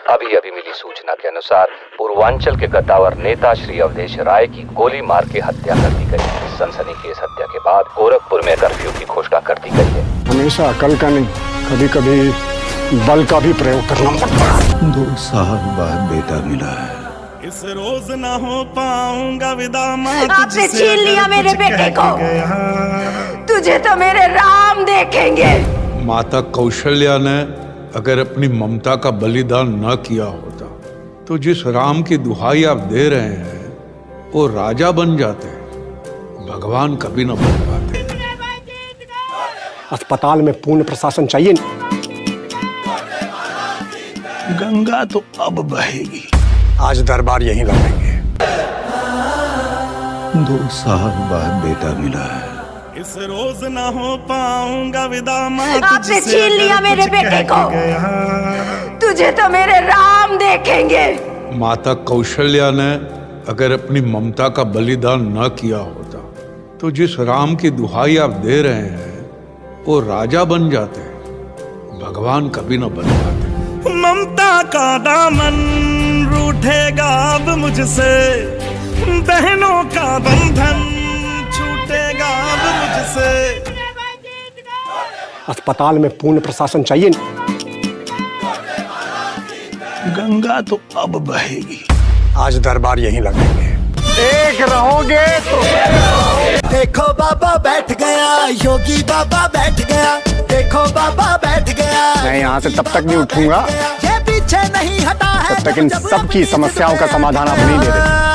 अभी अभी मिली सूचना के अनुसार पूर्वांचल के कद्दावर नेता श्री अवधेश राय की गोली मार के हत्या कर दी गई है। सनसनीखेज हत्या के बाद गोरखपुर में कर्फ्यू की घोषणा कर दी गई है। हमेशा अकल का नहीं, कभी कभी बल का भी प्रयोग करना पड़ता है। 2 साल बाद बेटा मिला है। इस रोज ना हो पाऊंगा विदा माँ, आपने छीन लिया मेरे बेटे को। तुझे तो मेरे राम देखेंगे। माता कौशल्या ने अगर अपनी ममता का बलिदान न किया होता तो जिस राम की दुहाई आप दे रहे हैं वो राजा बन जाते, भगवान कभी न बन पाते। अस्पताल में पूर्ण प्रशासन चाहिए। गंगा तो अब बहेगी। आज दरबार यहीं लगाएंगे। 2 साल बाद बेटा मिला है। इस रोज ना हो पाऊंगा विदा माँ, आपने छीन लिया मेरे बेटे को। तुझे तो मेरे राम देखेंगे। माता कौशल्या ने अगर अपनी ममता का बलिदान न किया होता तो जिस राम की दुहाई आप दे रहे हैं वो राजा बन जाते, भगवान कभी न बन पाते। ममता का दामन रूठेगा अब मुझसे, बहनों का बंधन छूटेगा अब मुझसे। अस्पताल में पूर्ण प्रशासन चाहिए। गंगा तो अब बहेगी। आज दरबार यहीं लगाएंगे। एक रहोगे तो देखो बाबा बैठ गया, योगी बाबा बैठ गया। देखो बाबा बैठ गया। मैं यहाँ से तब तक नहीं उठूंगा ये पीछे नहीं हटा है तब तक इन सबकी समस्याओं का समाधान आप नहीं दे देते।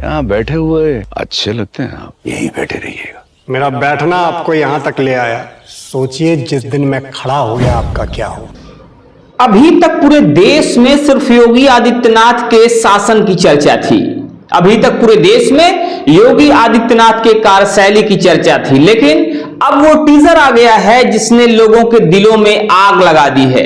यहाँ बैठे हुए अच्छे लगते हैं, आप यहीं बैठे रहिएगा। मेरा बैठना आपको यहाँ तक ले आया। सोचिए जिस दिन मैं खड़ा हो गया आपका क्या हो। अभी तक पूरे देश में सिर्फ योगी आदित्यनाथ के शासन की चर्चा थी। अभी तक पूरे देश में योगी आदित्यनाथ के कार्यशैली की चर्चा थी, लेकिन अब वो टीजर आ गया है जिसने लोगों के दिलों में आग लगा दी है।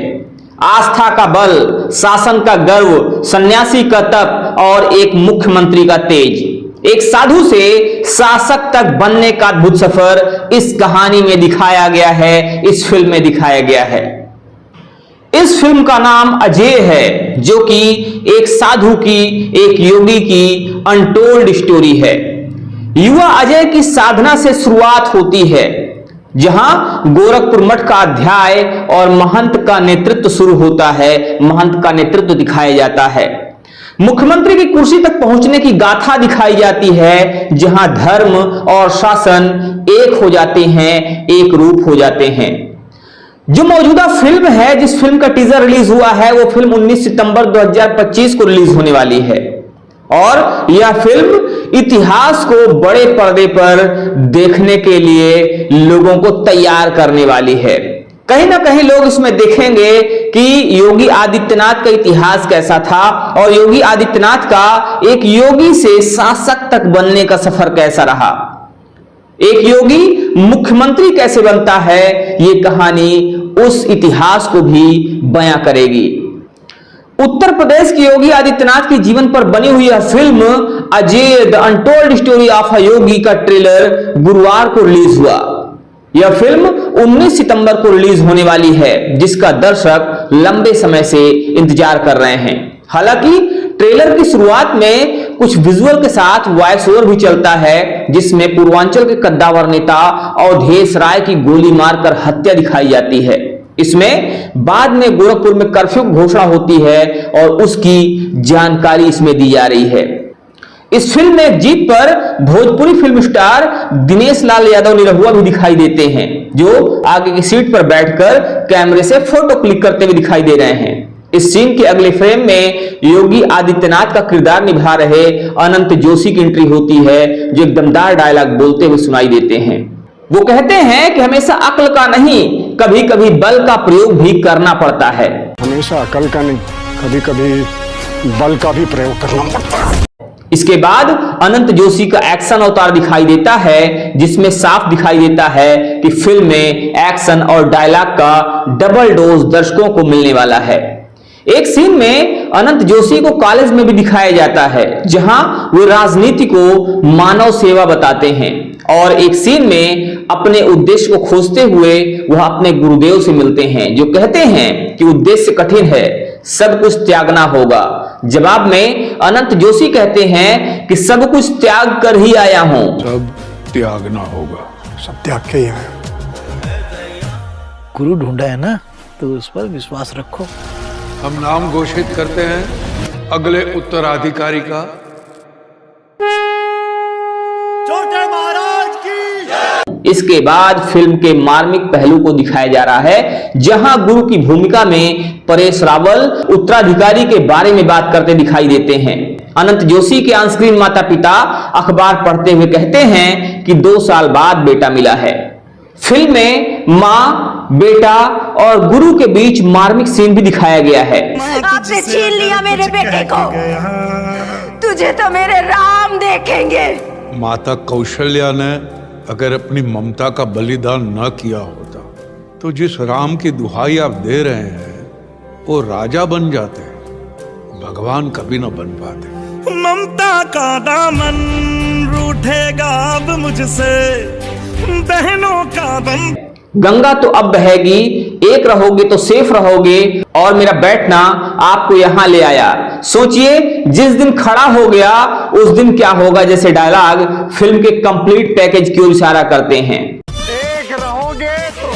आस्था का बल, शासन का गर्व, सन्यासी का तप और एक मुख्यमंत्री का तेज। एक साधु से शासक तक बनने का अद्भुत सफर इस कहानी में दिखाया गया है, इस फिल्म में दिखाया गया है। इस फिल्म का नाम अजय है, जो कि एक साधु की, एक योगी की अनटोल्ड स्टोरी है। युवा अजय की साधना से शुरुआत होती है, जहां गोरखपुर मठ का अध्याय और महंत का नेतृत्व शुरू होता है। महंत का नेतृत्व दिखाया जाता है। मुख्यमंत्री की कुर्सी तक पहुंचने की गाथा दिखाई जाती है, जहां धर्म और शासन एक हो जाते हैं, एक रूप हो जाते हैं। जो मौजूदा फिल्म है, जिस फिल्म का टीजर रिलीज हुआ है, वो फिल्म 19 सितंबर 2025 को रिलीज होने वाली है और यह फिल्म इतिहास को बड़े पर्दे पर देखने के लिए लोगों को तैयार करने वाली है। कहीं ना कहीं लोग इसमें देखेंगे कि योगी आदित्यनाथ का इतिहास कैसा था और योगी आदित्यनाथ का एक योगी से शासक तक बनने का सफर कैसा रहा। एक योगी मुख्यमंत्री कैसे बनता है, ये कहानी उस इतिहास को भी बयां करेगी। उत्तर प्रदेश के योगी आदित्यनाथ के जीवन पर बनी हुई यह film Ajay the untold story of a yogi का ट्रेलर गुरुवार को रिलीज हुआ। यह फिल्म 19 सितंबर को रिलीज होने वाली है, जिसका दर्शक लंबे समय से इंतजार कर रहे हैं। हालांकि ट्रेलर की शुरुआत में कुछ विजुअल के साथ वॉइस ओवर भी चलता है, जिसमें पूर्वांचल के कद्दावर नेता अवधेश राय की गोली मारकर हत्या दिखाई जाती है। इसमें बाद में गोरखपुर में कर्फ्यू घोषणा होती है और उसकी जानकारी इसमें दी जा रही है। इस फिल्म में जीत पर भोजपुरी फिल्म स्टार दिनेश लाल यादव निरहुआ भी दिखाई देते हैं, जो आगे की सीट पर बैठकर कैमरे से फोटो क्लिक करते हुए दिखाई दे रहे हैं। इस सीन के अगले फ्रेम में योगी आदित्यनाथ का किरदार निभा रहे अनंत जोशी की एंट्री होती है, जो एक दमदार डायलॉग बोलते हुए सुनाई देते हैं। वो कहते हैं कि हमेशा अक्ल का नहीं, कभी कभी बल का प्रयोग भी करना पड़ता है। हमेशा अकल का नहीं, कभी कभी बल का भी प्रयोग करना पड़ता है। इसके बाद अनंत जोशी का एक्शन अवतार दिखाई देता है, जिसमें साफ दिखाई देता है कि फिल्म में एक्शन और डायलॉग का डबल डोज दर्शकों को मिलने वाला है। एक सीन में अनंत जोशी को कॉलेज में भी दिखाया जाता है, जहां वे राजनीति को मानव सेवा बताते हैं और एक सीन में अपने उद्देश्य को खोजते हुए वह अपने गुरुदेव से मिलते हैं, जो कहते हैं कि उद्देश्य कठिन है, सब कुछ त्यागना होगा। जवाब में अनंत जोशी कहते हैं कि सब कुछ त्याग कर ही आया हूं। सब त्यागना होगा। सब त्याग के ही आया। गुरु ढूंढा है ना, तो उस पर विश्वास रखो। हम नाम घोषित करते हैं अगले उत्तराधिकारी का। छोटे महाराज की। इसके बाद फिल्म के मार्मिक पहलू को दिखाया जा रहा है, जहां गुरु की भूमिका में परेश रावल उत्तराधिकारी के बारे में बात करते दिखाई देते हैं। अनंत जोशी के ऑन स्क्रीन माता पिता अखबार पढ़ते हुए कहते हैं कि 2 साल बाद बेटा मिला है। फिल्म में माँ, बेटा और गुरु के बीच मार्मिक सीन भी दिखाया गया है। आपने छीन लिया मेरे बेटे को, तुझे तो मेरे राम देखेंगे। माता कौशल्या ने अगर अपनी ममता का बलिदान न किया होता तो जिस राम की दुहाई आप दे रहे हैं वो राजा बन जाते, भगवान कभी न बन पाते। ममता का दामन रूठेगा अब मुझसे, बहनों का बन। गंगा तो अब बहेगी, एक रहोगे तो सेफ रहोगे, और मेरा बैठना आपको यहां ले आया। सोचिए जिस दिन खड़ा हो गया उस दिन क्या होगा, जैसे डायलॉग फिल्म के कंप्लीट पैकेज की ओर इशारा करते हैं। एक रहोगे तो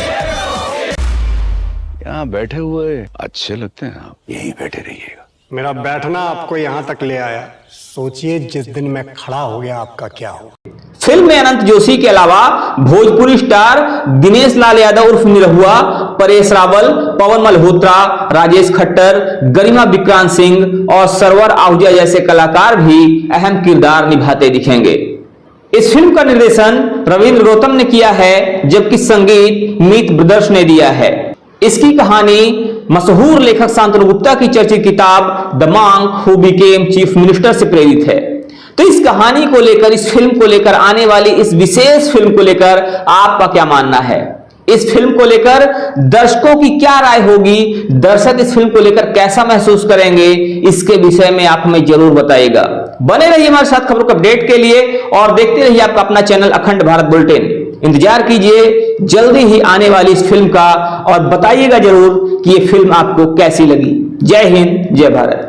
यहाँ बैठे हुए अच्छे लगते हैं, आप यहीं बैठे रहिएगा। मेरा बैठना आपको यहाँ तक ले आया। सोचिए जिस दिन मैं खड़ा हो गया आपका क्या होगा। फिल्म में अनंत जोशी के अलावा भोजपुरी स्टार दिनेश लाल यादव उर्फ निरहुआ, परेश रावल, पवन मल्होत्रा, राजेश खट्टर, गरिमा विक्रांत सिंह और सरवर आहूजा जैसे कलाकार भी अहम किरदार निभाते दिखेंगे। इस फिल्म का निर्देशन रविंद्र गौतम ने किया है, जबकि संगीत मीत ब्रदर्स ने दिया है। इसकी कहानी मशहूर लेखक शांतनु गुप्ता की चर्चित किताब the monk who became chief minister से प्रेरित है। तो इस कहानी को लेकर, इस फिल्म को लेकर, आने वाली इस विशेष फिल्म को लेकर आपका क्या मानना है? इस फिल्म को लेकर दर्शकों की क्या राय होगी? दर्शक इस फिल्म को लेकर कैसा महसूस करेंगे? इसके विषय में आप हमें जरूर बताइएगा। बने रहिए हमारे साथ खबरों के अपडेट के लिए और देखते रहिए आपका अपना चैनल अखंड भारत बुलेटिन। इंतजार कीजिए जल्दी ही आने वाली इस फिल्म का, और बताइएगा जरूर कि ये फिल्म आपको कैसी लगी। जय हिंद, जय भारत।